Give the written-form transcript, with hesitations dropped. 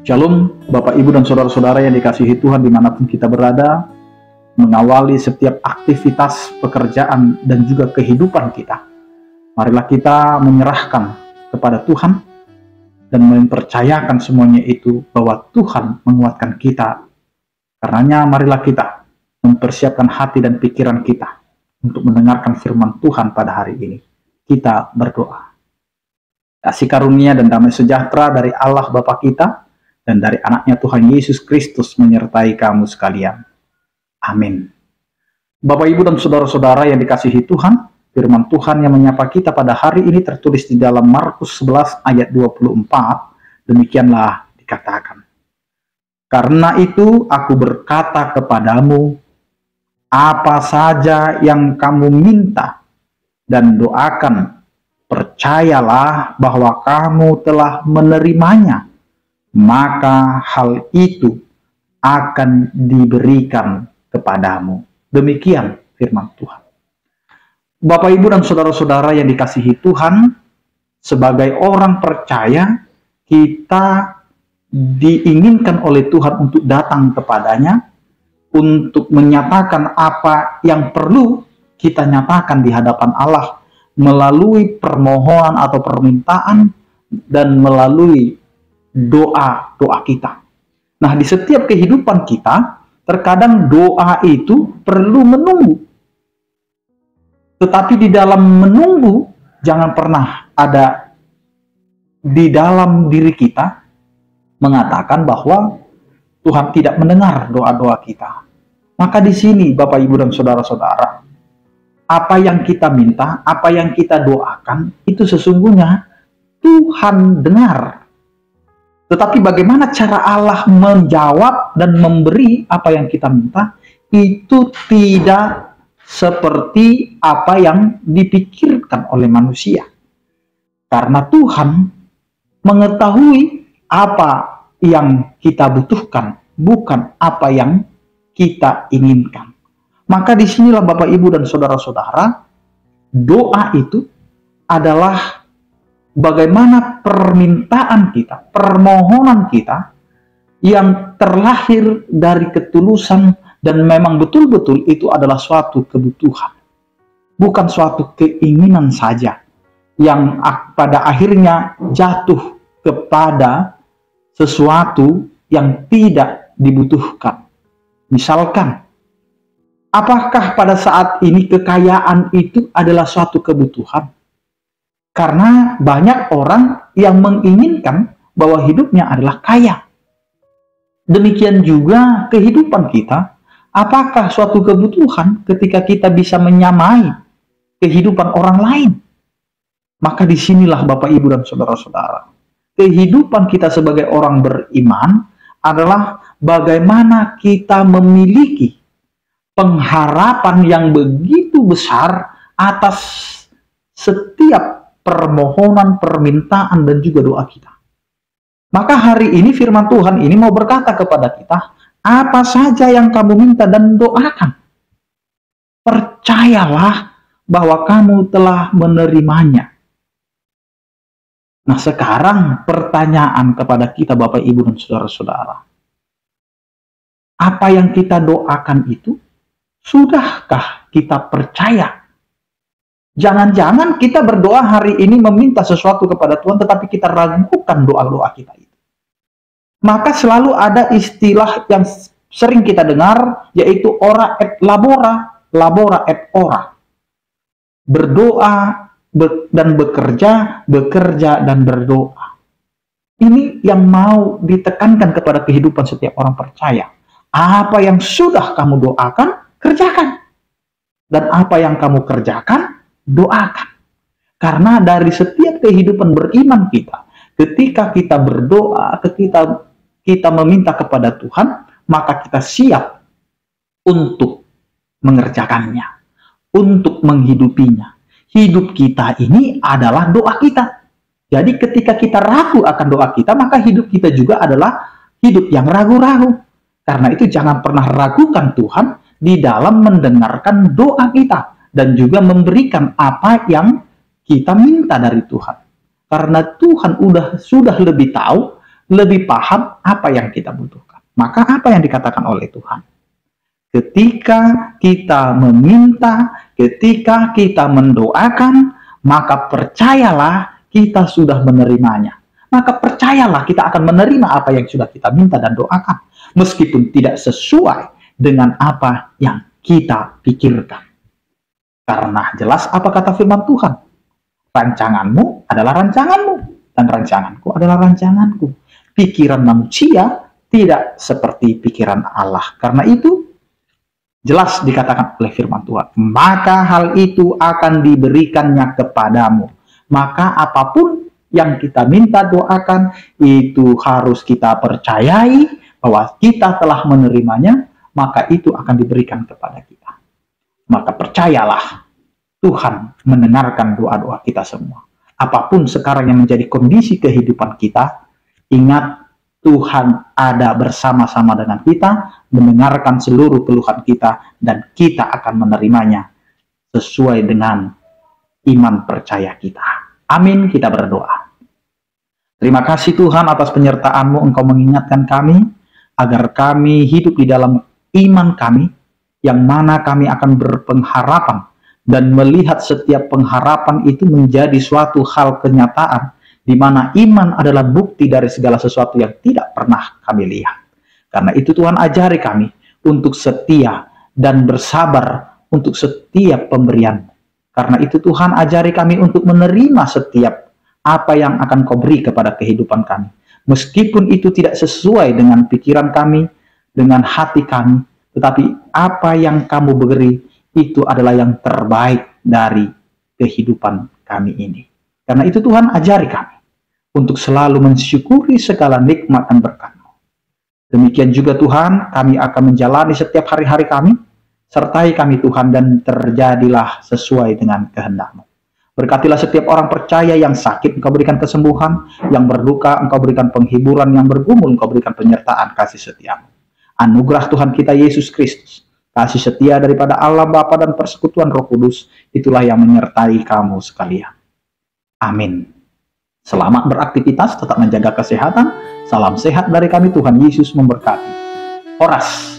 Shalom, Bapak, Ibu, dan Saudara-saudara yang dikasihi Tuhan dimanapun kita berada, mengawali setiap aktivitas pekerjaan dan juga kehidupan kita. Marilah kita menyerahkan kepada Tuhan dan mempercayakan semuanya itu bahwa Tuhan menguatkan kita. Karenanya marilah kita mempersiapkan hati dan pikiran kita untuk mendengarkan firman Tuhan pada hari ini. Kita berdoa. Kasih karunia dan damai sejahtera dari Allah Bapa kita dan dari anaknya Tuhan Yesus Kristus menyertai kamu sekalian. Amin. Bapak, Ibu, dan saudara-saudara yang dikasihi Tuhan, firman Tuhan yang menyapa kita pada hari ini tertulis di dalam Markus 11 ayat 24. Demikianlah dikatakan. Karena itu aku berkata kepadamu, apa saja yang kamu minta dan doakan, percayalah bahwa kamu telah menerimanya, maka hal itu akan diberikan kepadamu. Demikian firman Tuhan. Bapak, Ibu, dan saudara-saudara yang dikasihi Tuhan, sebagai orang percaya, kita diinginkan oleh Tuhan untuk datang kepadanya, untuk menyatakan apa yang perlu kita nyatakan di hadapan Allah melalui permohonan atau permintaan dan melalui doa-doa kita. Nah, di setiap kehidupan kita, terkadang doa itu perlu menunggu. Tetapi di dalam menunggu, jangan pernah ada di dalam diri kita mengatakan bahwa Tuhan tidak mendengar doa-doa kita. Maka di sini, Bapak, Ibu, dan saudara-saudara, apa yang kita minta, apa yang kita doakan, itu sesungguhnya Tuhan dengar. Tetapi bagaimana cara Allah menjawab dan memberi apa yang kita minta, itu tidak seperti apa yang dipikirkan oleh manusia. Karena Tuhan mengetahui apa yang kita butuhkan, bukan apa yang kita inginkan. Maka disinilah Bapak, Ibu, dan saudara-saudara, doa itu adalah bagaimana permintaan kita, permohonan kita yang terlahir dari ketulusan dan memang betul-betul itu adalah suatu kebutuhan. Bukan suatu keinginan saja yang pada akhirnya jatuh kepada sesuatu yang tidak dibutuhkan. Misalkan, apakah pada saat ini kekayaan itu adalah suatu kebutuhan? Karena banyak orang yang menginginkan bahwa hidupnya adalah kaya. Demikian juga kehidupan kita, apakah suatu kebutuhan ketika kita bisa menyamai kehidupan orang lain? Maka disinilah Bapak, Ibu, dan saudara-saudara, kehidupan kita sebagai orang beriman adalah bagaimana kita memiliki pengharapan yang begitu besar atas setiap permohonan, permintaan, dan juga doa kita. Maka hari ini firman Tuhan ini mau berkata kepada kita, apa saja yang kamu minta dan doakan, percayalah bahwa kamu telah menerimanya. Nah, sekarang pertanyaan kepada kita Bapak, Ibu, dan saudara-saudara, apa yang kita doakan itu, sudahkah kita percaya? Jangan-jangan kita berdoa hari ini meminta sesuatu kepada Tuhan, tetapi kita ragukan doa-doa kita itu. Maka selalu ada istilah yang sering kita dengar, yaitu ora et labora, labora et ora. Berdoa dan bekerja, bekerja dan berdoa. Ini yang mau ditekankan kepada kehidupan setiap orang percaya. Apa yang sudah kamu doakan, kerjakan. Dan apa yang kamu kerjakan, doakan. Karena dari setiap kehidupan beriman kita, ketika kita berdoa, ketika kita meminta kepada Tuhan, maka kita siap untuk mengerjakannya, untuk menghidupinya. Hidup kita ini adalah doa kita. Jadi ketika kita ragu akan doa kita, maka hidup kita juga adalah hidup yang ragu-ragu. Karena itu jangan pernah ragukan Tuhan di dalam mendengarkan doa kita dan juga memberikan apa yang kita minta dari Tuhan. Karena Tuhan sudah lebih tahu lebih paham apa yang kita butuhkan. Maka apa yang dikatakan oleh Tuhan? Ketika kita meminta, ketika kita mendoakan, maka percayalah kita sudah menerimanya. Maka percayalah kita akan menerima apa yang sudah kita minta dan doakan. Meskipun tidak sesuai dengan apa yang kita pikirkan. Karena jelas apa kata firman Tuhan? Rancanganmu adalah rancanganmu, dan rancanganku adalah rancanganku. Pikiran manusia tidak seperti pikiran Allah. Karena itu, jelas dikatakan oleh firman Tuhan, maka hal itu akan diberikannya kepadamu. Maka apapun yang kita minta doakan, itu harus kita percayai bahwa kita telah menerimanya, maka itu akan diberikan kepada kita. Maka percayalah, Tuhan mendengarkan doa-doa kita semua. Apapun sekarang yang menjadi kondisi kehidupan kita, ingat Tuhan ada bersama-sama dengan kita, mendengarkan seluruh keluhan kita, dan kita akan menerimanya sesuai dengan iman percaya kita. Amin, kita berdoa. Terima kasih Tuhan atas penyertaan-Mu, Engkau mengingatkan kami, agar kami hidup di dalam iman kami, yang mana kami akan berpengharapan, dan melihat setiap pengharapan itu menjadi suatu hal kenyataan, di mana iman adalah bukti dari segala sesuatu yang tidak pernah kami lihat. Karena itu Tuhan ajari kami untuk setia dan bersabar untuk setiap pemberian. Karena itu Tuhan ajari kami untuk menerima setiap apa yang akan Kau beri kepada kehidupan kami. Meskipun itu tidak sesuai dengan pikiran kami, dengan hati kami, tetapi apa yang Kamu beri itu adalah yang terbaik dari kehidupan kami ini. Karena itu Tuhan ajari kami untuk selalu mensyukuri segala nikmat dan berkat-Mu. Demikian juga Tuhan, kami akan menjalani setiap hari-hari kami, sertai kami Tuhan, dan terjadilah sesuai dengan kehendak-Mu. Berkatilah setiap orang percaya yang sakit, Engkau berikan kesembuhan, yang berduka, Engkau berikan penghiburan, yang bergumul, Engkau berikan penyertaan kasih setia-Mu. Anugerah Tuhan kita Yesus Kristus, kasih setia daripada Allah Bapa dan persekutuan Roh Kudus, itulah yang menyertai kamu sekalian. Amin. Selamat beraktivitas, tetap menjaga kesehatan. Salam sehat dari kami, Tuhan Yesus memberkati. Horas.